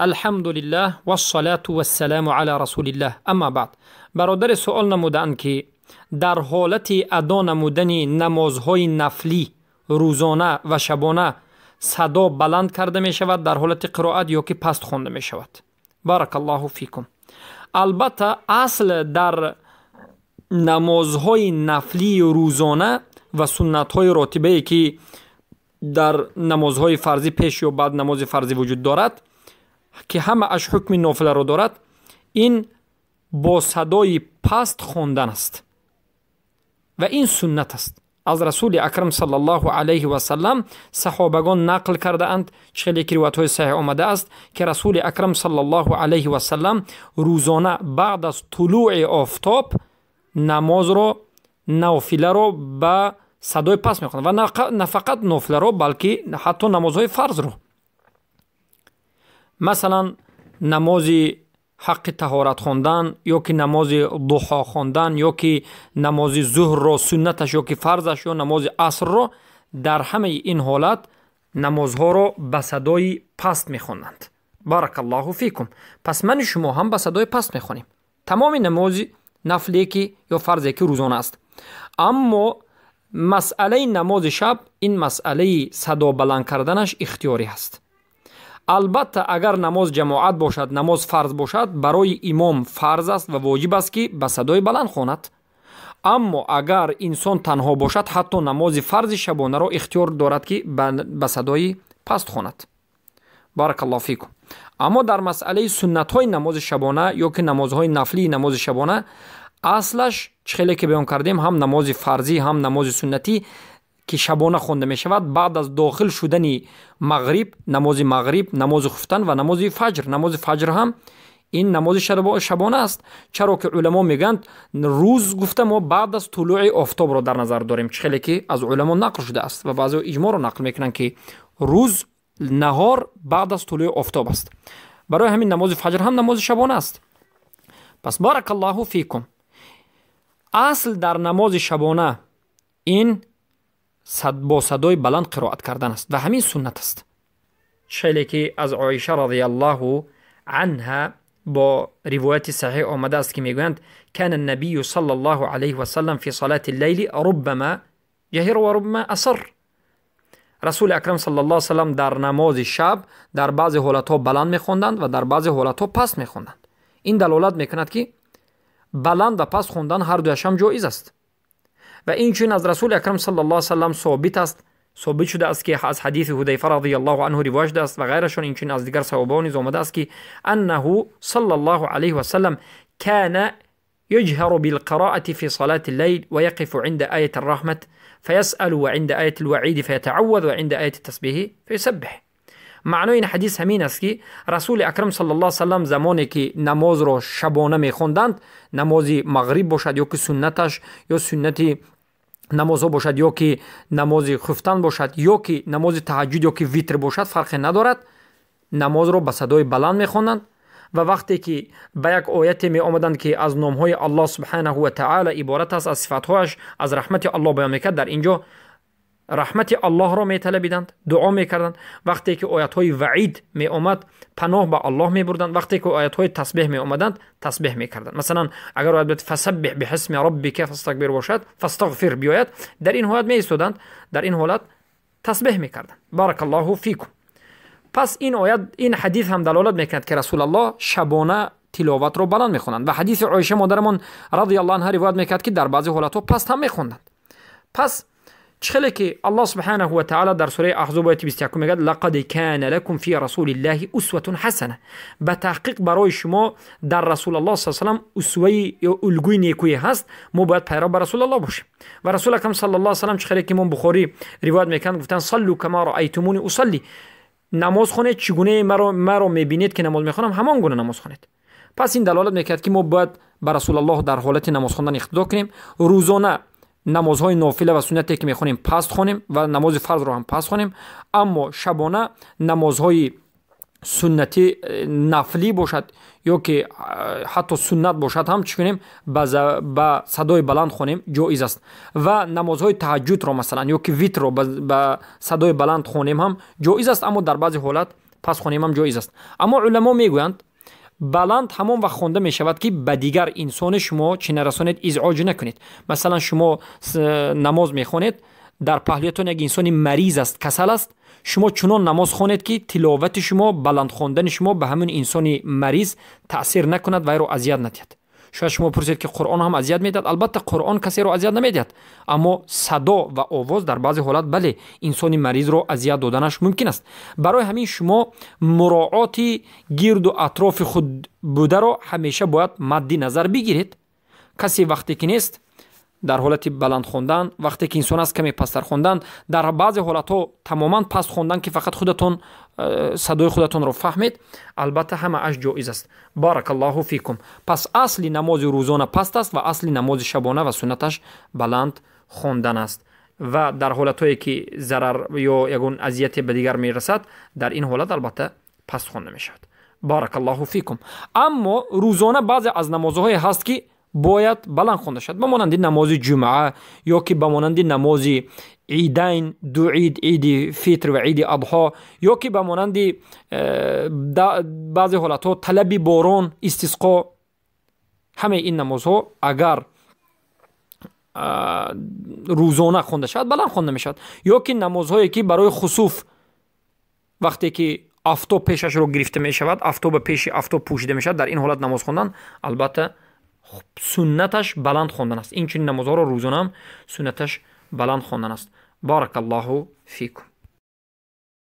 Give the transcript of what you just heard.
الحمد لله و الصلاة و السلام علی رسول الله. اما بعد، برادر سوال نمودند که در حالت ادا نمودن نمازهای نفلی روزانه و شبانه صدا بلند کرده می شود در حالت قرائت یا که پست خوانده می شود؟ بارک الله فیکم. البته اصل در نمازهای نفلی روزانه و سنت‌های راتبه که در نمازهای فرضی پیش یا بعد نماز فرضی وجود دارد که همه اش حکم نافله را دارد، این با صدای پست خواندن است و این سنت است. از رسول اکرم صلی الله علیه و سلم صحابگان نقل کرده اند، چه که روایت های صحیح آمده است که رسول اکرم صلی الله علیه و سلم روزانه بعد از طلوع آفتاب نماز را، نافله را به صدای پست میخواند و نه فقط نافله را بلکه حتی نمازهای فرض را. مثلا نماز حق طهارت خواندن یا که نماز ضحا خواندن یا که نماز ظهر را سنتش یا که فرضش یا نماز عصر را، در همه این حالت نمازها را به صدای پست میخوانند. بارک الله فیکم. پس من شما هم به صدای پست میخوانیم تمام نماز نفلی که یا فرضی که روزانه است. اما مسئله نماز شب، این مسئله صدا بلند کردنش اختیاری است. البته اگر نماز جماعت باشد، نماز فرض باشد، برای امام فرض است و واجب است که به صدای بلند خواند. اما اگر انسان تنها باشد، حتی نماز فرض شبانه را اختیار دارد که به صدای پست خواند. بارک الله فیکم. اما در مسئله سنت های نماز شبانه یا که نمازهای نفلی نماز شبانه، اصلش چخیلی که بیان کردیم، هم نماز فرضی هم نماز سنتی که شبانه خونده می شود بعد از داخل شدن مغرب، نماز مغرب، نماز خفتن و نماز فجر. نماز فجر هم این نماز شبانه است، چرا که علما میگن روز گفته ما بعد از طلوع آفتاب را در نظر داریم، چخیلی که از علما نقل شده است و بعضی اجماع را نقل میکنن که روز نهار بعد از طلوع آفتاب است. برای همین نماز فجر هم نماز شبانه است. پس بارک الله فیکم. اصل در نماز شبانه این با صدای بلند قرائت کردن است و همین سنت است. چیزی که از عایشه رضی الله عنها با روایت صحیح آمده است که میگویند کان النبی صلی الله علیه و سلم فی صلاة اللیل ربما جهر و ربما اسر. رسول اکرم صلی الله علیه و سلم در نماز شب در بعضی حالتها بلند میخوندند و در بعضی حالتها پست میخوندند. این دلالت میکند که بلند و پست خوندن هر دویش هم جایز است و این چون از رسول اکرم صلی الله علیه و سلم ثابت شده است که از حدیث حذیفه رضی الله عنه روایت است و غیرشون. این چون از دیگر صحابه نیز آمده است که انه صلی الله علیه و سلم کان یجهر بالقراءة في صلاة الليل ويقف عند آية الرحمة فيسأل وعند آية الوعيد فيتعوذ وعند آية التسبيح فيسبح. معنای این حدیث همین است که رسول اکرم صلی الله علیه و سلم زمانی که نماز را شبانه می‌خواندند، نماز مغرب باشد یا که سنتش یا سنتی نماز باشد یا که نماز خفتن باشد یا که نماز تهجد یا که ویتر باشد، فرق ندارد، نماز را به صدای بلند می‌خواندند و وقتی که به یک آیت می آمدند که از نام‌های الله سبحانه و تعالی عبارت است، از صفات‌هاش، از رحمت الله بیان می‌کرد، در اینجا رحمت الله را می‌طلبیدند، دعا می‌کردند. وقتی که آیات‌های وعید می آمد پناه به الله می‌بردند. وقتی که آیات‌های تسبیح می آمدند تسبیح می‌کردند. مثلا اگر آیت فسبح بحسم ربک فاستغفر باشد، فاستغفر بیاید، در این حالت می‌ایستادند، در این حالت تسبیح می‌کردند. بارک الله فیکم. پس این آیت، این حدیث هم دلالت می‌کند که رسول الله شبانه تلاوت را بلند می‌خوانند و حدیث عایشه مادرمان رضی الله عنها روایت می‌کرد که در بعضی حالت‌ها پست هم می‌خواندند. پس چخیلی که الله سبحانه و تعالی در سوره احزاب آیه 21 میگه لقد کان لكم فی رسول الله اسوه حسنه، به تحقیق برای شما در رسول الله صلی الله علیه و اسوه یا الگوی نیکویی هست. ما باید پیرو بر رسول الله باشیم و رسول اکرم صلی الله علیه و سلم چخیلی که امام بخاری روایت میکنه گفتن صلوا کما رأیتمونی اصلی، نماز خونید چگونه مرا میبینید که نماز میخونم همان گونه نماز خونید. پس این دلالت میکرد که ما باید بر رسول الله در حالت نماز خواندن اقتدا کنیم. روزانه نمازهای نافله و سنتی که میخونیم پست خونیم و نماز فرض رو هم پست خونیم. اما شبانه نمازهای سنتی نفلی باشد یا که حتی سنت باشد هم چکنیم با صدای بلند خونیم جایز است و نمازهای تهجد رو مثلا یا که ویتر رو با صدای بلند خونیم هم جایز است، اما در بعضی حالت пасхонем ҳам ҷоиз аст. Аммо уламо мегӯянд баланд ҳамон вақт хонда мешавад ки ба дигар инсони шумо чӣ нарасонед, изъоҷ накунед. Масалан шумо намоз мехонед, дар паҳлуятон як инсони мариз аст, касал аст, шумо чунон намоз хонед ки тиловати шумо, баланд хондани шумо ба ҳамон инсони мариз таъсир накунад, вайро азият надиҳад. шояд шумо пурсед ки Қуръон ҳам азият медиҳад. Албатта Қуръон касеро азият намедиҳад, аммо садо ва овоз дар баъзе ҳолат бале инсони маризро азият доданаш мумкин аст. барои ҳамин шумо муроати гирду атрофи худ бударо ҳамеша бояд мадди назар бигиред. касе вақте ки нест дар ҳолати баланд хондан, вақте ки инсон аст каме пасттар хондан, дар баъзе ҳолатҳо тамоман паст хондан ки фақат худатон садои худатонро фаҳмед, албатта ҳамааш ҷоиз аст. баракаллоҳу фикум. пас асли намози рӯзона паст аст ва асли намози шабона ва суннаташ баланд хондан аст. ва дар ҳолатҳое ки зарар ё ягон азияте ба дигар мерасад, дар ин ҳолат албатта паст хонда мешавад. баракаллоҳу фикум. аммо рӯзона баъзе аз намозҳое ҳаст ки бояд баланд хонда шавад, ба монанди намози ҷумъа ё ки ба монанди намози идайн, ду ид, иди фитр ва иди адҳо, ё ки ба монанди баъзе ҳолатҳо талаби борон, истисқо. ҳамаи ин намозҳо агар рӯзона хонда шавад, баланд хонда мешавад. ё ки намозҳое ки барои хусуф, вақте ки афтоб пешашро гирифта мешавад, афтоба пеши афтоб пӯшида мешавад, дар ин ҳолат намоз хондан албатта суннаташ баланд хондан аст. Инчунин намозҳоро рӯзона ҳам суннаташ баланд хондан аст. баракаллоҳу фикум.